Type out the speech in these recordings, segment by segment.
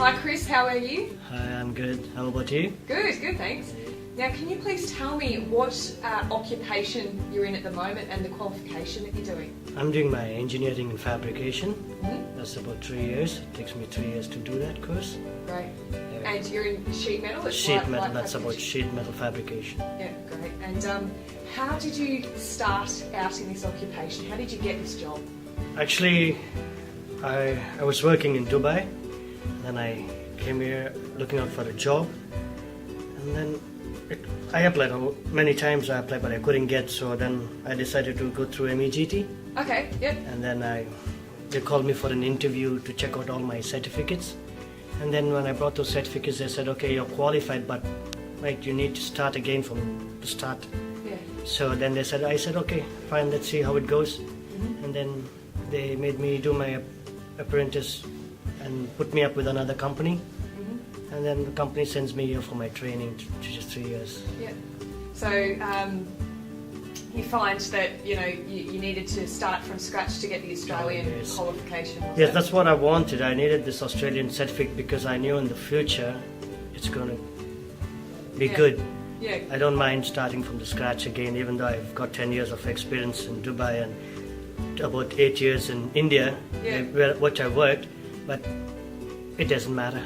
Hi Chris, how are you? Hi, I'm good. How about you? Good, thanks. Now can you please tell me what occupation you're in at the moment and the qualification that you're doing? I'm doing my engineering and fabrication. Mm-hmm. That's about 3 years. It takes me 3 years to do that course. Great. Yeah. And you're in sheet metal? It's Sheet light metal, that's fabrication. about sheet metal fabrication. Yeah, great. And how did you start out in this occupation? How did you get this job? Actually, I was working in Dubai. Then I came here looking out for a job. And then I applied many times. I applied, but I couldn't get. So then I decided to go through MEGT. Okay, yep. And then they called me for an interview to check out all my certificates. And then when I brought those certificates, they said, okay, you're qualified, but like you need to start again from the start. Yeah. So then I said, okay, fine, let's see how it goes. Mm-hmm. And then they made me do my apprentice and put me up with another company. Mm-hmm. And then the company sends me here for my training, which is 3 years. Yeah. So you find that you needed to start from scratch to get the Australian yes. qualification. Yes, that's what I wanted. I needed this Australian certificate because I knew in the future it's going to be good. Yeah. I don't mind starting from the scratch again, even though I've got 10 years of experience in Dubai and about 8 years in India, which I worked, but it doesn't matter.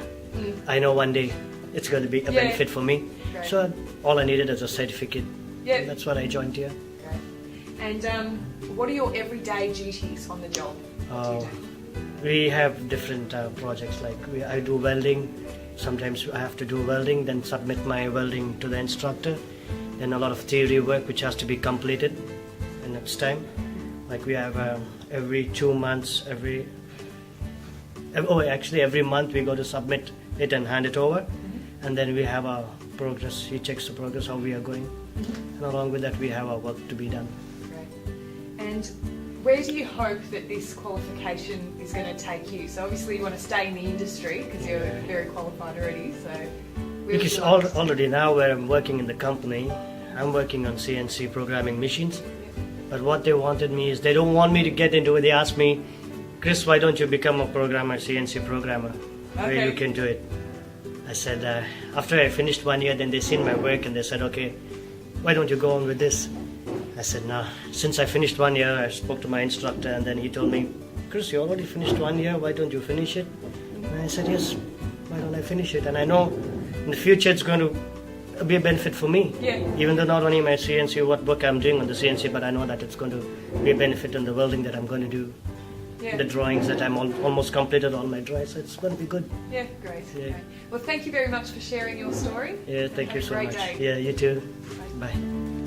I know one day it's going to be a benefit for me. Great. So all I needed is a certificate. Yeah. That's what I joined here. Great. And what are your everyday duties on the job? What do you do? We have different projects, like I do welding. Sometimes I have to do welding, then submit my welding to the instructor. Then a lot of theory work which has to be completed in its time. Like we have every 2 months, every month we go to submit it and hand it over. Mm-hmm. And then we have our progress. He checks the progress, how we are going. Mm-hmm. And along with that we have our work to be done. Great. And where do you hope that this qualification is going to take you? So obviously you want to stay in the industry because you're very qualified already. So because already now where I'm working in the company, I'm working on CNC programming machines. But what they wanted me is they don't want me to get into it. They asked me, Chris, why don't you become a programmer, CNC programmer, where you can do it? I said, after I finished 1 year, then they seen my work and they said, okay, why don't you go on with this? I said, no. Since I finished 1 year, I spoke to my instructor and then he told me, Chris, you already finished 1 year, why don't you finish it? And I said, yes, why don't I finish it? And I know in the future it's going to be a benefit for me. Yeah. Even though not only my CNC, what work I'm doing on the CNC, but I know that it's going to be a benefit in the welding that I'm going to do. Yeah. The drawings that I'm almost completed all my drawings, so it's going to be good. Yeah, great. Yeah. Great. Well, thank you very much for sharing your story. Yeah, thank you so much. Have a great day. Yeah, you too. Bye.